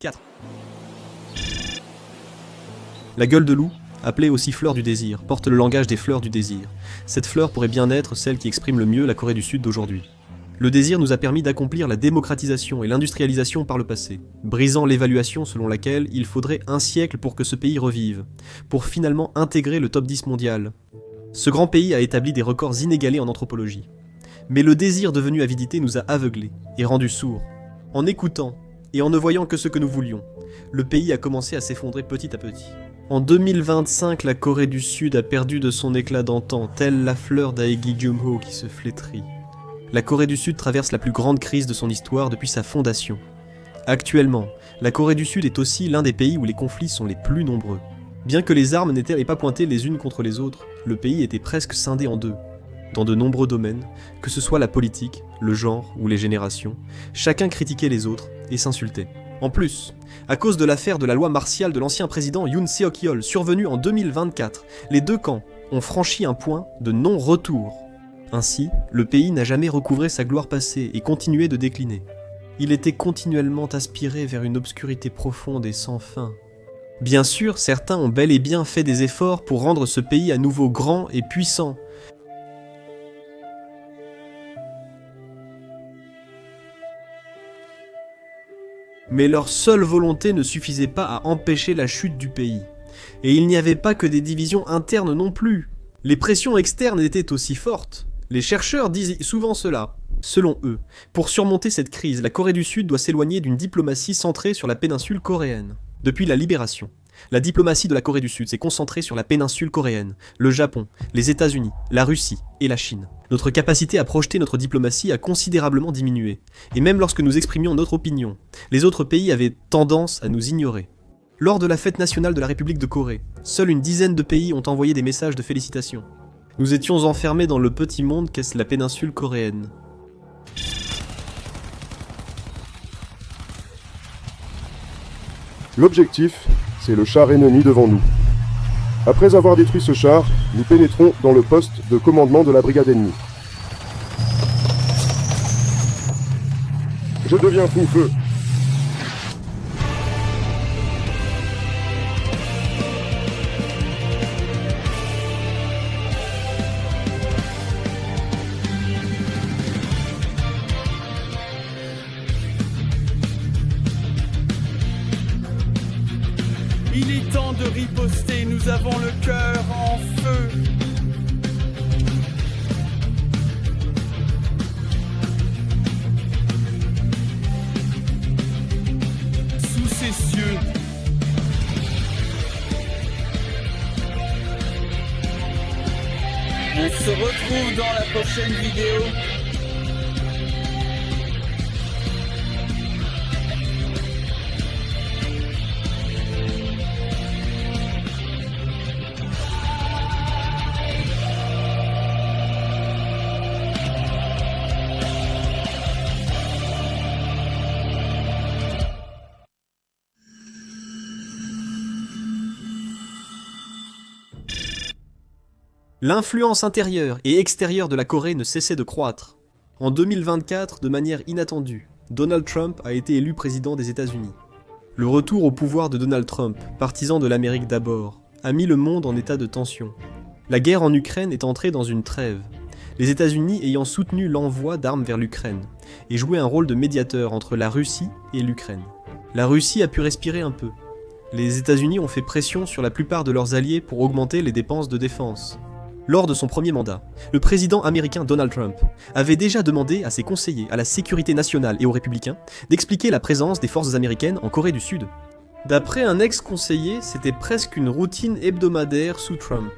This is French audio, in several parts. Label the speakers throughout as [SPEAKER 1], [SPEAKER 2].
[SPEAKER 1] 4. La gueule de loup, appelée aussi fleur du désir, porte le langage des fleurs du désir. Cette fleur pourrait bien être celle qui exprime le mieux la Corée du Sud d'aujourd'hui. Le désir nous a permis d'accomplir la démocratisation et l'industrialisation par le passé, brisant l'évaluation selon laquelle il faudrait un siècle pour que ce pays revive, pour finalement intégrer le top 10 mondial. Ce grand pays a établi des records inégalés en anthropologie. Mais le désir devenu avidité nous a aveuglés et rendus sourds. En écoutant, et en ne voyant que ce que nous voulions, le pays a commencé à s'effondrer petit à petit. En 2025, la Corée du Sud a perdu de son éclat d'antan, telle la fleur d'Aegi Jung-ho qui se flétrit. La Corée du Sud traverse la plus grande crise de son histoire depuis sa fondation. Actuellement, la Corée du Sud est aussi l'un des pays où les conflits sont les plus nombreux. Bien que les armes n'étaient pas pointées les unes contre les autres, le pays était presque scindé en deux. Dans de nombreux domaines, que ce soit la politique, le genre ou les générations, chacun critiquait les autres et s'insultait. En plus, à cause de l'affaire de la loi martiale de l'ancien président Yoon Seok-yeol survenue en 2024, les deux camps ont franchi un point de non-retour. Ainsi, le pays n'a jamais recouvré sa gloire passée et continuait de décliner. Il était continuellement aspiré vers une obscurité profonde et sans fin. Bien sûr, certains ont bel et bien fait des efforts pour rendre ce pays à nouveau grand et puissant. Mais leur seule volonté ne suffisait pas à empêcher la chute du pays. Et il n'y avait pas que des divisions internes non plus. Les pressions externes étaient aussi fortes. Les chercheurs disent souvent cela. Selon eux, pour surmonter cette crise, la Corée du Sud doit s'éloigner d'une diplomatie centrée sur la péninsule coréenne. Depuis la libération, la diplomatie de la Corée du Sud s'est concentrée sur la péninsule coréenne, le Japon, les États-Unis, la Russie et la Chine. Notre capacité à projeter notre diplomatie a considérablement diminué, et même lorsque nous exprimions notre opinion, les autres pays avaient tendance à nous ignorer. Lors de la fête nationale de la République de Corée, seule une dizaine de pays ont envoyé des messages de félicitations. Nous étions enfermés dans le petit monde qu'est la péninsule coréenne.
[SPEAKER 2] L'objectif, c'est le char ennemi devant nous. Après avoir détruit ce char, nous pénétrons dans le poste de commandement de la brigade ennemie. Je deviens fou-feu.
[SPEAKER 3] Il est temps de riposter, nous avons le cœur en feu. Sous ces cieux, on se retrouve dans la prochaine vidéo.
[SPEAKER 1] L'influence intérieure et extérieure de la Corée ne cessait de croître. En 2024, de manière inattendue, Donald Trump a été élu président des États-Unis. Le retour au pouvoir de Donald Trump, partisan de l'Amérique d'abord, a mis le monde en état de tension. La guerre en Ukraine est entrée dans une trêve, les États-Unis ayant soutenu l'envoi d'armes vers l'Ukraine, et joué un rôle de médiateur entre la Russie et l'Ukraine. La Russie a pu respirer un peu. Les États-Unis ont fait pression sur la plupart de leurs alliés pour augmenter les dépenses de défense. Lors de son premier mandat, le président américain Donald Trump avait déjà demandé à ses conseillers à la sécurité nationale et aux républicains d'expliquer la présence des forces américaines en Corée du Sud. D'après un ex-conseiller, c'était presque une routine hebdomadaire sous Trump.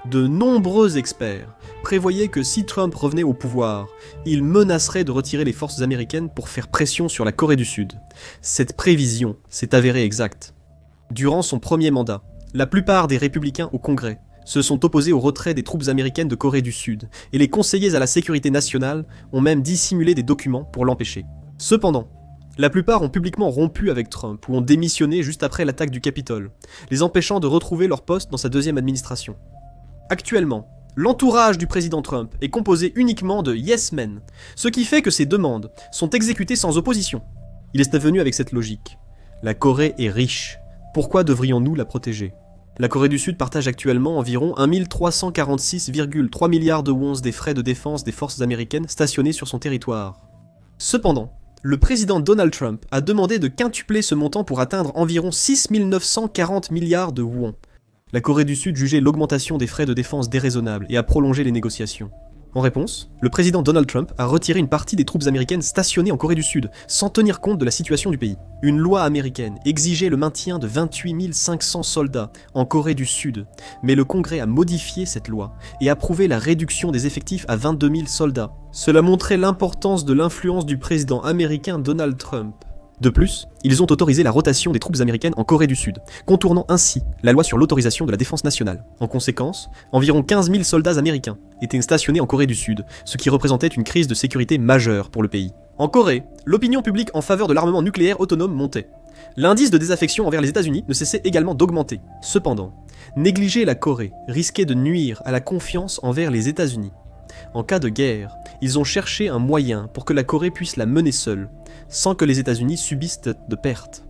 [SPEAKER 1] De nombreux experts prévoyaient que si Trump revenait au pouvoir, il menacerait de retirer les forces américaines pour faire pression sur la Corée du Sud. Cette prévision s'est avérée exacte. Durant son premier mandat, la plupart des républicains au Congrès se sont opposés au retrait des troupes américaines de Corée du Sud, et les conseillers à la sécurité nationale ont même dissimulé des documents pour l'empêcher. Cependant, la plupart ont publiquement rompu avec Trump ou ont démissionné juste après l'attaque du Capitole, les empêchant de retrouver leur poste dans sa deuxième administration. Actuellement, l'entourage du président Trump est composé uniquement de yes men, ce qui fait que ses demandes sont exécutées sans opposition. Il est venu avec cette logique. La Corée est riche. Pourquoi devrions-nous la protéger ? La Corée du Sud partage actuellement environ 1 346,3 milliards de wons des frais de défense des forces américaines stationnées sur son territoire. Cependant, le président Donald Trump a demandé de quintupler ce montant pour atteindre environ 6 940 milliards de wons. La Corée du Sud jugeait l'augmentation des frais de défense déraisonnable et a prolongé les négociations. En réponse, le président Donald Trump a retiré une partie des troupes américaines stationnées en Corée du Sud, sans tenir compte de la situation du pays. Une loi américaine exigeait le maintien de 28 500 soldats en Corée du Sud, mais le Congrès a modifié cette loi et approuvé la réduction des effectifs à 22 000 soldats. Cela montrait l'importance de l'influence du président américain Donald Trump. De plus, ils ont autorisé la rotation des troupes américaines en Corée du Sud, contournant ainsi la loi sur l'autorisation de la défense nationale. En conséquence, environ 15 000 soldats américains étaient stationnés en Corée du Sud, ce qui représentait une crise de sécurité majeure pour le pays. En Corée, l'opinion publique en faveur de l'armement nucléaire autonome montait. L'indice de désaffection envers les États-Unis ne cessait également d'augmenter. Cependant, négliger la Corée risquait de nuire à la confiance envers les États-Unis. En cas de guerre, ils ont cherché un moyen pour que la Corée puisse la mener seule, sans que les États-Unis subissent de pertes.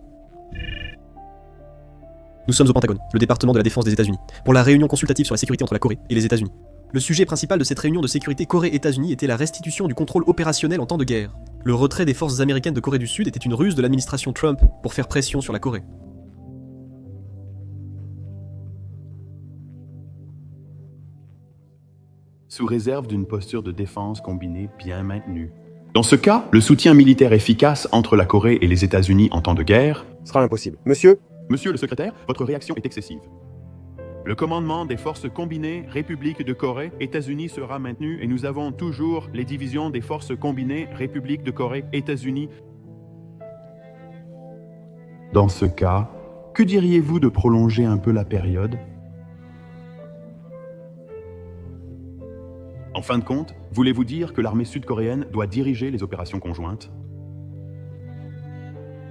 [SPEAKER 1] Nous sommes au Pentagone, le département de la défense des États-Unis, pour la réunion consultative sur la sécurité entre la Corée et les États-Unis. Le sujet principal de cette réunion de sécurité Corée-États-Unis était la restitution du contrôle opérationnel en temps de guerre. Le retrait des forces américaines de Corée du Sud était une ruse de l'administration Trump pour faire pression sur la Corée.
[SPEAKER 4] Sous réserve d'une posture de défense combinée bien maintenue. Dans ce cas, le soutien militaire efficace entre la Corée et les États-Unis en temps de guerre
[SPEAKER 2] Sera impossible. Monsieur ?
[SPEAKER 4] Monsieur le secrétaire, votre réaction est excessive. Le commandement des forces combinées République de Corée, États-Unis sera maintenu et nous avons toujours les divisions des forces combinées République de Corée, États-Unis. Dans ce cas, que diriez-vous de prolonger un peu la période ? En fin de compte, voulez-vous dire que l'armée sud-coréenne doit diriger les opérations conjointes ?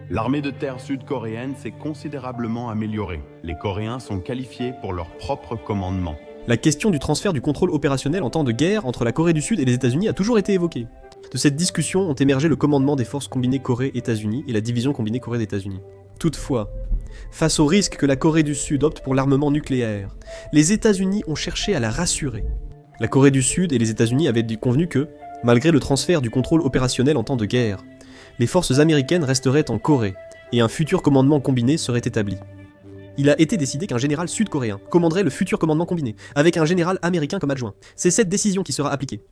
[SPEAKER 4] L'armée de terre sud-coréenne s'est considérablement améliorée. Les Coréens sont qualifiés pour leur propre commandement.
[SPEAKER 1] La question du transfert du contrôle opérationnel en temps de guerre entre la Corée du Sud et les États-Unis a toujours été évoquée. De cette discussion ont émergé le commandement des forces combinées Corée-États-Unis et la division combinée Corée-États-Unis. Toutefois, face au risque que la Corée du Sud opte pour l'armement nucléaire, les États-Unis ont cherché à la rassurer. La Corée du Sud et les États-Unis avaient convenu que, malgré le transfert du contrôle opérationnel en temps de guerre, les forces américaines resteraient en Corée, et un futur commandement combiné serait établi. Il a été décidé qu'un général sud-coréen commanderait le futur commandement combiné, avec un général américain comme adjoint. C'est cette décision qui sera appliquée.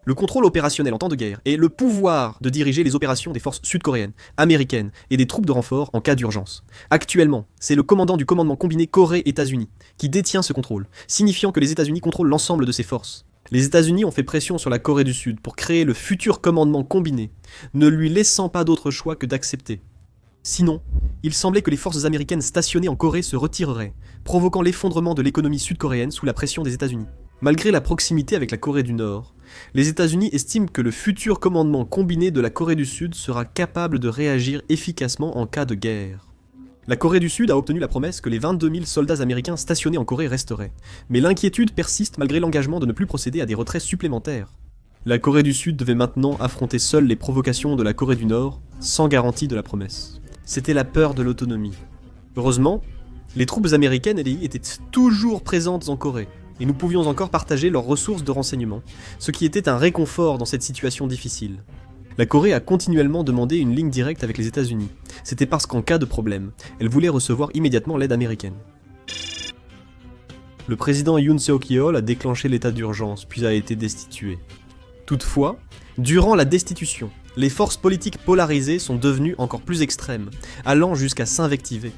[SPEAKER 1] Le contrôle opérationnel en temps de guerre et le pouvoir de diriger les opérations des forces sud-coréennes, américaines et des troupes de renfort en cas d'urgence. Actuellement, c'est le commandant du commandement combiné Corée-États-Unis qui détient ce contrôle, signifiant que les États-Unis contrôlent l'ensemble de ces forces. Les États-Unis ont fait pression sur la Corée du Sud pour créer le futur commandement combiné, ne lui laissant pas d'autre choix que d'accepter. Sinon, il semblait que les forces américaines stationnées en Corée se retireraient, provoquant l'effondrement de l'économie sud-coréenne sous la pression des États-Unis. Malgré la proximité avec la Corée du Nord, les États-Unis estiment que le futur commandement combiné de la Corée du Sud sera capable de réagir efficacement en cas de guerre. La Corée du Sud a obtenu la promesse que les 22 000 soldats américains stationnés en Corée resteraient, mais l'inquiétude persiste malgré l'engagement de ne plus procéder à des retraits supplémentaires. La Corée du Sud devait maintenant affronter seule les provocations de la Corée du Nord, sans garantie de la promesse. C'était la peur de l'autonomie. Heureusement, les troupes américaines étaient toujours présentes en Corée, et nous pouvions encore partager leurs ressources de renseignement, ce qui était un réconfort dans cette situation difficile. La Corée a continuellement demandé une ligne directe avec les États-Unis. C'était parce qu'en cas de problème, elle voulait recevoir immédiatement l'aide américaine. Le président Yoon Seok-yeol a déclenché l'état d'urgence, puis a été destitué. Toutefois, durant la destitution, les forces politiques polarisées sont devenues encore plus extrêmes, allant jusqu'à s'invectiver.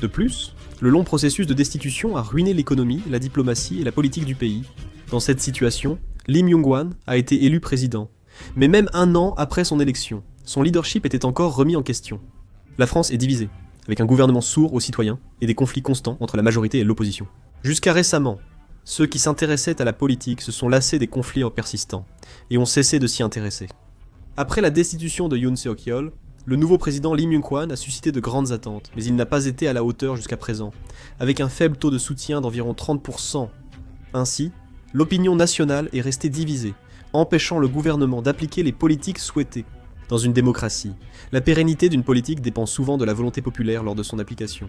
[SPEAKER 1] De plus, le long processus de destitution a ruiné l'économie, la diplomatie et la politique du pays. Dans cette situation, Lee Myung-hwan a été élu président. Mais même un an après son élection, son leadership était encore remis en question. La France est divisée, avec un gouvernement sourd aux citoyens et des conflits constants entre la majorité et l'opposition. Jusqu'à récemment, ceux qui s'intéressaient à la politique se sont lassés des conflits persistants et ont cessé de s'y intéresser. Après la destitution de Yoon Seok-yeol, le nouveau président Lee Myung-hwan a suscité de grandes attentes, mais il n'a pas été à la hauteur jusqu'à présent, avec un faible taux de soutien d'environ 30%. Ainsi, l'opinion nationale est restée divisée, empêchant le gouvernement d'appliquer les politiques souhaitées. Dans une démocratie, la pérennité d'une politique dépend souvent de la volonté populaire lors de son application.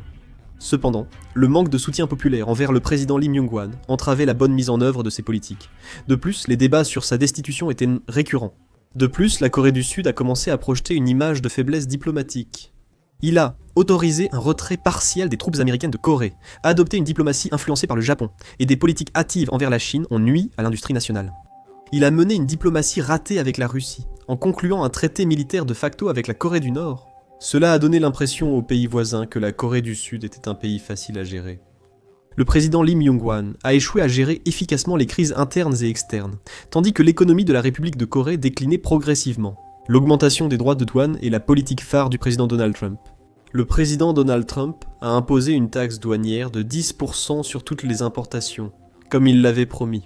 [SPEAKER 1] Cependant, le manque de soutien populaire envers le président Lee Myung-hwan entravait la bonne mise en œuvre de ses politiques. De plus, les débats sur sa destitution étaient récurrents. De plus, la Corée du Sud a commencé à projeter une image de faiblesse diplomatique. Il a autorisé un retrait partiel des troupes américaines de Corée, a adopté une diplomatie influencée par le Japon, et des politiques hâtives envers la Chine ont nui à l'industrie nationale. Il a mené une diplomatie ratée avec la Russie, en concluant un traité militaire de facto avec la Corée du Nord. Cela a donné l'impression aux pays voisins que la Corée du Sud était un pays facile à gérer. Le président Lee Myung-hwan a échoué à gérer efficacement les crises internes et externes, tandis que l'économie de la République de Corée déclinait progressivement. L'augmentation des droits de douane est la politique phare du président Donald Trump. Le président Donald Trump a imposé une taxe douanière de 10% sur toutes les importations, comme il l'avait promis.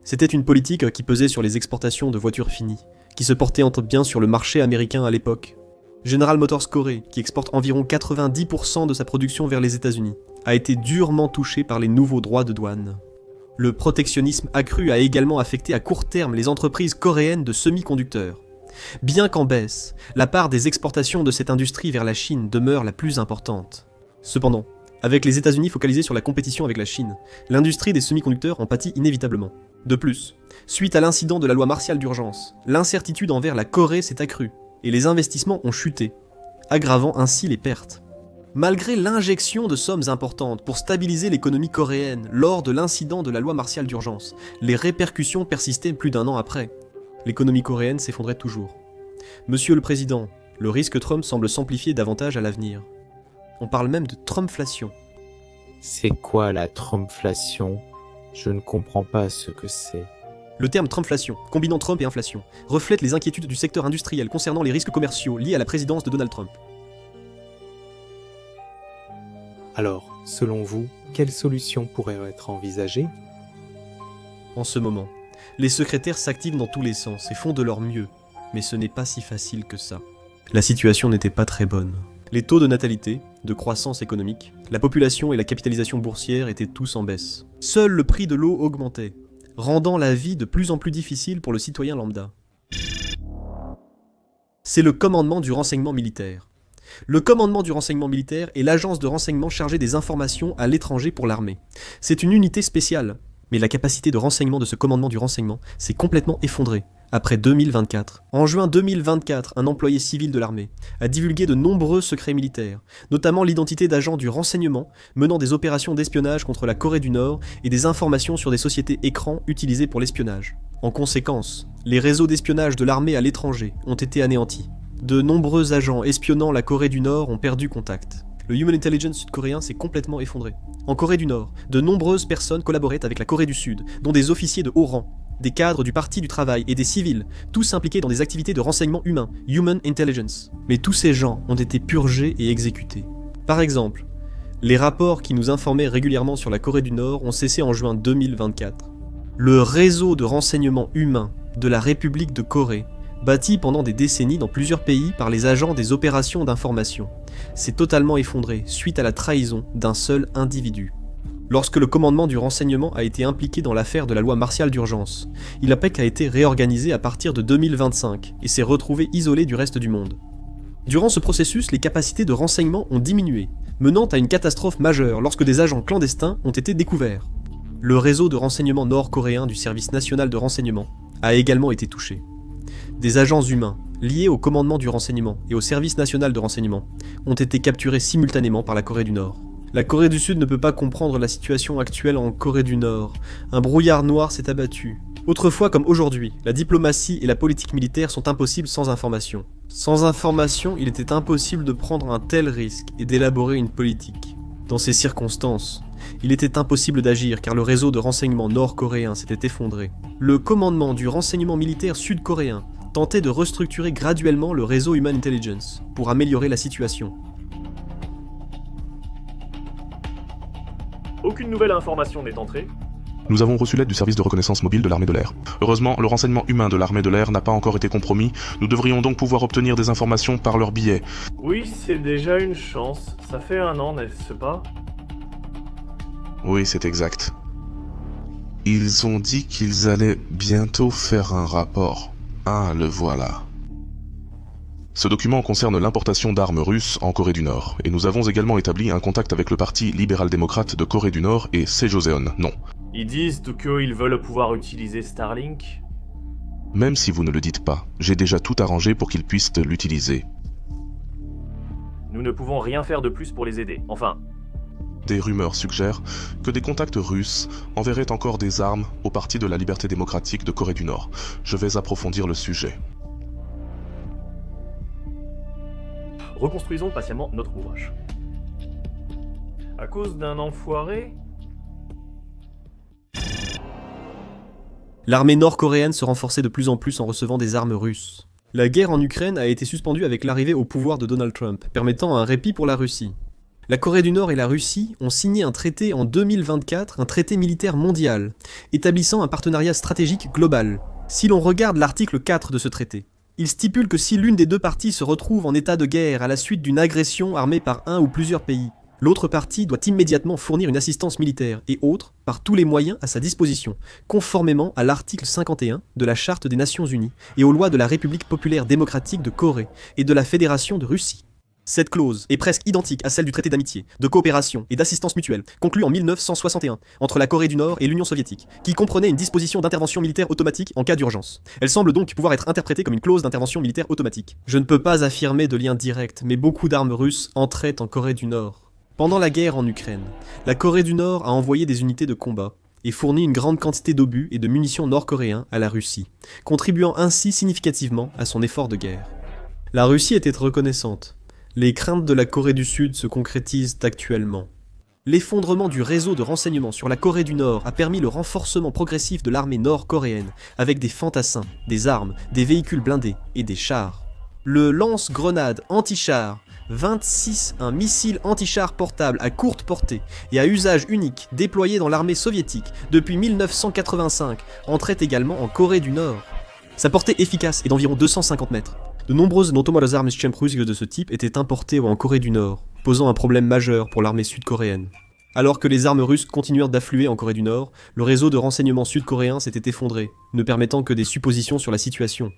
[SPEAKER 1] C'était une politique qui pesait sur les exportations de voitures finies, qui se portaient bien sur le marché américain à l'époque. General Motors Corée, qui exporte environ 90% de sa production vers les États-Unis, a été durement touché par les nouveaux droits de douane. Le protectionnisme accru a également affecté à court terme les entreprises coréennes de semi-conducteurs. Bien qu'en baisse, la part des exportations de cette industrie vers la Chine demeure la plus importante. Cependant, avec les États-Unis focalisés sur la compétition avec la Chine, l'industrie des semi-conducteurs en pâtit inévitablement. De plus, suite à l'incident de la loi martiale d'urgence, l'incertitude envers la Corée s'est accrue, et les investissements ont chuté, aggravant ainsi les pertes. Malgré l'injection de sommes importantes pour stabiliser l'économie coréenne lors de l'incident de la loi martiale d'urgence, les répercussions persistaient plus d'un an après. L'économie coréenne s'effondrait toujours. Monsieur le Président, le risque Trump semble s'amplifier davantage à l'avenir. On parle même de Trumpflation.
[SPEAKER 5] C'est quoi la Trumpflation ? Je ne comprends pas ce que c'est.
[SPEAKER 1] Le terme Trumpflation, combinant Trump et inflation, reflète les inquiétudes du secteur industriel concernant les risques commerciaux liés à la présidence de Donald Trump.
[SPEAKER 5] Alors, selon vous, quelle solution pourrait être envisagée ?
[SPEAKER 1] En ce moment, les secrétaires s'activent dans tous les sens et font de leur mieux, mais ce n'est pas si facile que ça. La situation n'était pas très bonne. Les taux de natalité, de croissance économique, la population et la capitalisation boursière étaient tous en baisse. Seul le prix de l'eau augmentait, rendant la vie de plus en plus difficile pour le citoyen lambda. C'est le commandement du renseignement militaire. Le commandement du renseignement militaire est l'agence de renseignement chargée des informations à l'étranger pour l'armée. C'est une unité spéciale, mais la capacité de renseignement de ce commandement du renseignement s'est complètement effondrée après 2024. En juin 2024, un employé civil de l'armée a divulgué de nombreux secrets militaires, notamment l'identité d'agents du renseignement menant des opérations d'espionnage contre la Corée du Nord et des informations sur des sociétés écrans utilisées pour l'espionnage. En conséquence, les réseaux d'espionnage de l'armée à l'étranger ont été anéantis. De nombreux agents espionnant la Corée du Nord ont perdu contact. Le Human Intelligence sud-coréen s'est complètement effondré. En Corée du Nord, de nombreuses personnes collaboraient avec la Corée du Sud, dont des officiers de haut rang, des cadres du Parti du Travail et des civils, tous impliqués dans des activités de renseignement humain, Human Intelligence. Mais tous ces gens ont été purgés et exécutés. Par exemple, les rapports qui nous informaient régulièrement sur la Corée du Nord ont cessé en juin 2024. Le réseau de renseignement humain de la République de Corée, bâti pendant des décennies dans plusieurs pays par les agents des opérations d'information, s'est totalement effondré suite à la trahison d'un seul individu. Lorsque le commandement du renseignement a été impliqué dans l'affaire de la loi martiale d'urgence, l'APEC a été réorganisé à partir de 2025 et s'est retrouvé isolé du reste du monde. Durant ce processus, les capacités de renseignement ont diminué, menant à une catastrophe majeure lorsque des agents clandestins ont été découverts. Le réseau de renseignement nord-coréen du Service national de renseignement a également été touché. Des agents humains, liés au commandement du renseignement et au Service national de renseignement, ont été capturés simultanément par la Corée du Nord. La Corée du Sud ne peut pas comprendre la situation actuelle en Corée du Nord. Un brouillard noir s'est abattu. Autrefois comme aujourd'hui, la diplomatie et la politique militaire sont impossibles sans information. Sans information, il était impossible de prendre un tel risque et d'élaborer une politique. Dans ces circonstances, il était impossible d'agir car le réseau de renseignement nord-coréen s'était effondré. Le commandement du renseignement militaire sud-coréen tentait de restructurer graduellement le réseau Human Intelligence pour améliorer la situation.
[SPEAKER 6] Aucune nouvelle information n'est entrée.
[SPEAKER 7] Nous avons reçu l'aide du service de reconnaissance mobile de l'armée de l'air. Heureusement, le renseignement humain de l'armée de l'air n'a pas encore été compromis. Nous devrions donc pouvoir obtenir des informations par leur biais.
[SPEAKER 6] Oui, c'est déjà une chance. Ça fait 1 an, n'est-ce pas ?
[SPEAKER 7] Oui, c'est exact. Ils ont dit qu'ils allaient bientôt faire un rapport. Ah, le voilà. Ce document concerne l'importation d'armes russes en Corée du Nord, et nous avons également établi un contact avec le parti libéral-démocrate de Corée du Nord et Sejoseon, non.
[SPEAKER 6] Ils disent qu'ils veulent pouvoir utiliser Starlink.
[SPEAKER 7] Même si vous ne le dites pas, j'ai déjà tout arrangé pour qu'ils puissent l'utiliser.
[SPEAKER 6] Nous ne pouvons rien faire de plus pour les aider. Enfin,
[SPEAKER 7] Des rumeurs suggèrent que des contacts russes enverraient encore des armes au Parti de la Liberté démocratique de Corée du Nord. Je vais approfondir le sujet.
[SPEAKER 6] reconstruisons patiemment notre ouvrage. À cause d'un enfoiré,
[SPEAKER 1] L'armée nord-coréenne se renforçait de plus en plus en recevant des armes russes. La guerre en Ukraine a été suspendue avec l'arrivée au pouvoir de Donald Trump, permettant un répit pour la Russie. La Corée du Nord et la Russie ont signé un traité en 2024, un traité militaire mondial, établissant un partenariat stratégique global. Si l'on regarde l'article 4 de ce traité, il stipule que si l'une des deux parties se retrouve en état de guerre à la suite d'une agression armée par un ou plusieurs pays, l'autre partie doit immédiatement fournir une assistance militaire et autres par tous les moyens à sa disposition, conformément à l'article 51 de la Charte des Nations Unies et aux lois de la République populaire démocratique de Corée et de la Fédération de Russie. Cette clause est presque identique à celle du traité d'amitié, de coopération et d'assistance mutuelle, conclu en 1961 entre la Corée du Nord et l'Union soviétique, qui comprenait une disposition d'intervention militaire automatique en cas d'urgence. Elle semble donc pouvoir être interprétée comme une clause d'intervention militaire automatique. Je ne peux pas affirmer de lien direct, mais beaucoup d'armes russes entraient en Corée du Nord. Pendant la guerre en Ukraine, la Corée du Nord a envoyé des unités de combat et fourni une grande quantité d'obus et de munitions nord-coréens à la Russie, contribuant ainsi significativement à son effort de guerre. La Russie était reconnaissante. Les craintes de la Corée du Sud se concrétisent actuellement. L'effondrement du réseau de renseignement sur la Corée du Nord a permis le renforcement progressif de l'armée nord-coréenne avec des fantassins, des armes, des véhicules blindés et des chars. Le lance-grenade anti-char 26, un missile anti-char portable à courte portée et à usage unique déployé dans l'armée soviétique depuis 1985 entrait également en Corée du Nord. Sa portée efficace est d'environ 250 mètres. De nombreuses Notomarazarmschemprusik de ce type étaient importées en Corée du Nord, posant un problème majeur pour l'armée sud-coréenne. Alors que les armes russes continuèrent d'affluer en Corée du Nord, le réseau de renseignement sud-coréen s'était effondré, ne permettant que des suppositions sur la situation.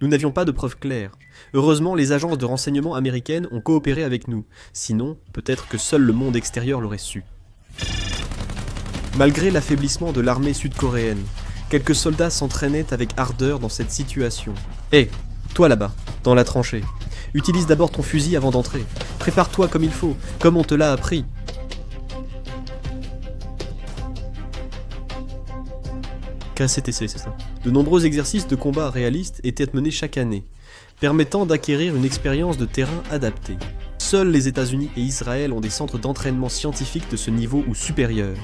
[SPEAKER 1] Nous n'avions pas de preuves claires. Heureusement, les agences de renseignement américaines ont coopéré avec nous, sinon, peut-être que seul le monde extérieur l'aurait su. Malgré l'affaiblissement de l'armée sud-coréenne, quelques soldats s'entraînaient avec ardeur dans cette situation. Hé, toi là-bas, dans la tranchée, utilise d'abord ton fusil avant d'entrer. Prépare-toi comme il faut, comme on te l'a appris. KCTC, c'est ça. De nombreux exercices de combat réalistes étaient menés chaque année, permettant d'acquérir une expérience de terrain adaptée. Seuls les États-Unis et Israël ont des centres d'entraînement scientifique de ce niveau ou supérieur.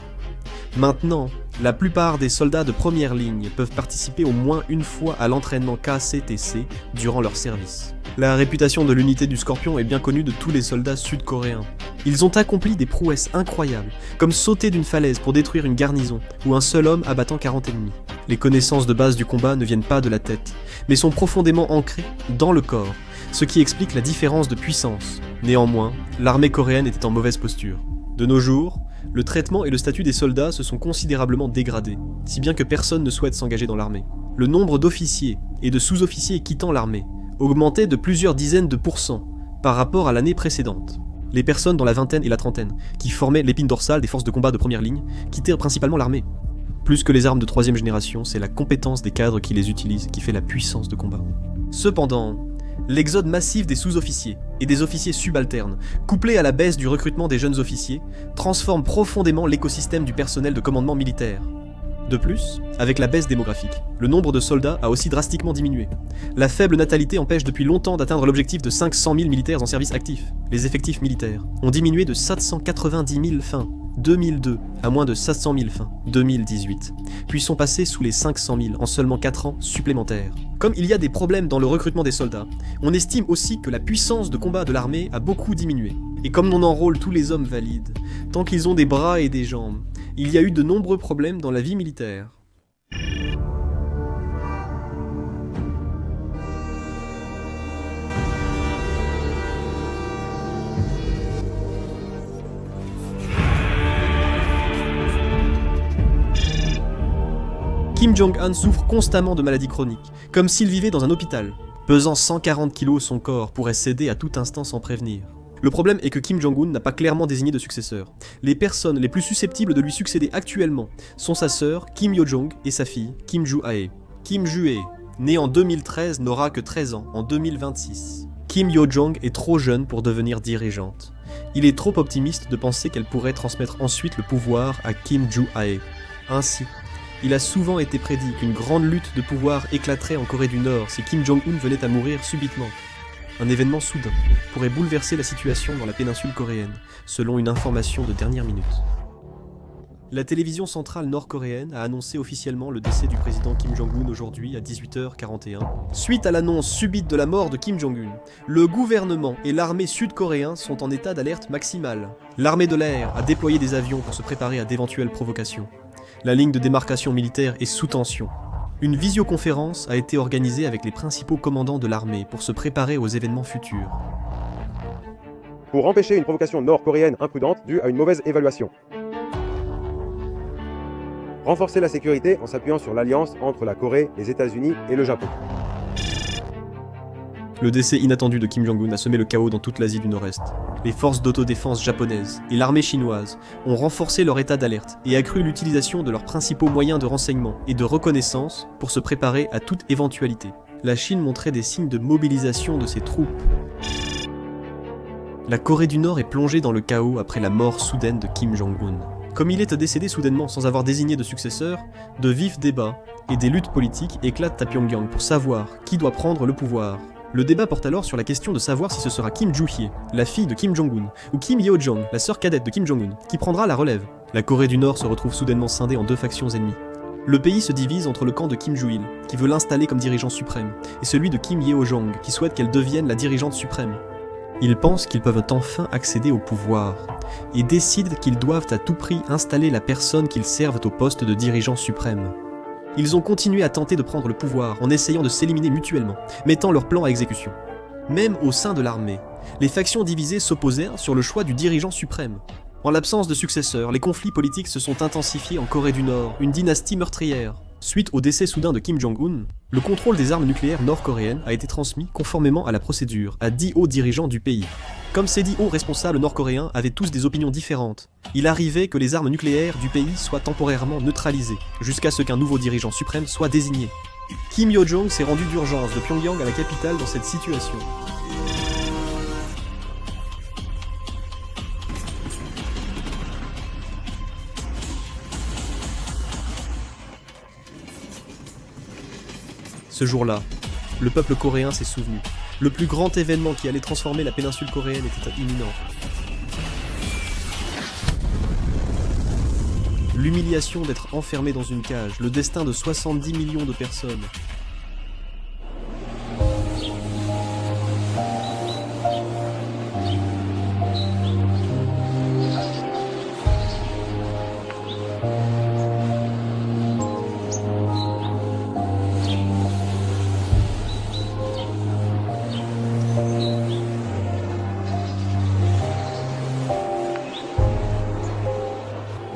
[SPEAKER 1] Maintenant, la plupart des soldats de première ligne peuvent participer au moins une fois à l'entraînement KCTC durant leur service. La réputation de l'unité du Scorpion est bien connue de tous les soldats sud-coréens. Ils ont accompli des prouesses incroyables, comme sauter d'une falaise pour détruire une garnison, ou un seul homme abattant 40 ennemis. Les connaissances de base du combat ne viennent pas de la tête, mais sont profondément ancrées dans le corps, ce qui explique la différence de puissance. Néanmoins, l'armée coréenne était en mauvaise posture. De nos jours, le traitement et le statut des soldats se sont considérablement dégradés, si bien que personne ne souhaite s'engager dans l'armée. Le nombre d'officiers et de sous-officiers quittant l'armée augmentait de plusieurs dizaines de pourcents par rapport à l'année précédente. Les personnes dans la vingtaine et la trentaine, qui formaient l'épine dorsale des forces de combat de première ligne, quittèrent principalement l'armée. Plus que les armes de troisième génération, c'est la compétence des cadres qui les utilisent qui fait la puissance de combat. Cependant, l'exode massif des sous-officiers et des officiers subalternes, couplé à la baisse du recrutement des jeunes officiers, transforme profondément l'écosystème du personnel de commandement militaire. De plus, avec la baisse démographique, le nombre de soldats a aussi drastiquement diminué. La faible natalité empêche depuis longtemps d'atteindre l'objectif de 500 000 militaires en service actif. Les effectifs militaires ont diminué de 790 000 fin 2002 à moins de 700 000 fin 2018, puis sont passés sous les 500 000 en seulement 4 ans supplémentaires. Comme il y a des problèmes dans le recrutement des soldats, on estime aussi que la puissance de combat de l'armée a beaucoup diminué. Et comme on enrôle tous les hommes valides, tant qu'ils ont des bras et des jambes, il y a eu de nombreux problèmes dans la vie militaire. Kim Jong-un souffre constamment de maladies chroniques, comme s'il vivait dans un hôpital. Pesant 140 kg, son corps pourrait céder à tout instant sans prévenir. Le problème est que Kim Jong-un n'a pas clairement désigné de successeur. Les personnes les plus susceptibles de lui succéder actuellement sont sa sœur Kim Yo-jong et sa fille Kim Ju-ae. Kim Ju-ae, née en 2013, n'aura que 13 ans en 2026. Kim Yo-jong est trop jeune pour devenir dirigeante. Il est trop optimiste de penser qu'elle pourrait transmettre ensuite le pouvoir à Kim Ju-ae. Ainsi, il a souvent été prédit qu'une grande lutte de pouvoir éclaterait en Corée du Nord si Kim Jong-un venait à mourir subitement. Un événement soudain pourrait bouleverser la situation dans la péninsule coréenne, selon une information de dernière minute. La télévision centrale nord-coréenne a annoncé officiellement le décès du président Kim Jong-un aujourd'hui à 18h41. Suite à l'annonce subite de la mort de Kim Jong-un, le gouvernement et l'armée sud-coréens sont en état d'alerte maximale. L'armée de l'air a déployé des avions pour se préparer à d'éventuelles provocations. La ligne de démarcation militaire est sous tension. Une visioconférence a été organisée avec les principaux commandants de l'armée pour se préparer aux événements futurs.
[SPEAKER 2] Pour empêcher une provocation nord-coréenne imprudente due à une mauvaise évaluation. Renforcer la sécurité en s'appuyant sur l'alliance entre la Corée, les États-Unis et le Japon.
[SPEAKER 1] Le décès inattendu de Kim Jong-un a semé le chaos dans toute l'Asie du Nord-Est. Les forces d'autodéfense japonaises et l'armée chinoise ont renforcé leur état d'alerte et accru l'utilisation de leurs principaux moyens de renseignement et de reconnaissance pour se préparer à toute éventualité. La Chine montrait des signes de mobilisation de ses troupes. La Corée du Nord est plongée dans le chaos après la mort soudaine de Kim Jong-un. Comme il est décédé soudainement sans avoir désigné de successeur, de vifs débats et des luttes politiques éclatent à Pyongyang pour savoir qui doit prendre le pouvoir. Le débat porte alors sur la question de savoir si ce sera Kim Ju-hye, la fille de Kim Jong-un, ou Kim Yo-jong, la sœur cadette de Kim Jong-un, qui prendra la relève. La Corée du Nord se retrouve soudainement scindée en deux factions ennemies. Le pays se divise entre le camp de Kim Ju-il, qui veut l'installer comme dirigeant suprême, et celui de Kim Yo-jong, qui souhaite qu'elle devienne la dirigeante suprême. Ils pensent qu'ils peuvent enfin accéder au pouvoir, et décident qu'ils doivent à tout prix installer la personne qu'ils servent au poste de dirigeant suprême. Ils ont continué à tenter de prendre le pouvoir en essayant de s'éliminer mutuellement, mettant leur plan à exécution. Même au sein de l'armée, les factions divisées s'opposèrent sur le choix du dirigeant suprême. En l'absence de successeur, les conflits politiques se sont intensifiés en Corée du Nord, une dynastie meurtrière. Suite au décès soudain de Kim Jong-un, le contrôle des armes nucléaires nord-coréennes a été transmis conformément à la procédure à 10 hauts dirigeants du pays. Comme ces 10 hauts responsables nord-coréens avaient tous des opinions différentes, il arrivait que les armes nucléaires du pays soient temporairement neutralisées, jusqu'à ce qu'un nouveau dirigeant suprême soit désigné. Kim Yo-jong s'est rendu d'urgence de Pyongyang à la capitale dans cette situation. Ce jour-là, le peuple coréen s'est souvenu. Le plus grand événement qui allait transformer la péninsule coréenne était imminent. L'humiliation d'être enfermé dans une cage, le destin de 70 millions de personnes.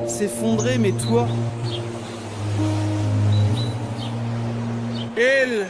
[SPEAKER 3] S'effondrer, mais toi... Elle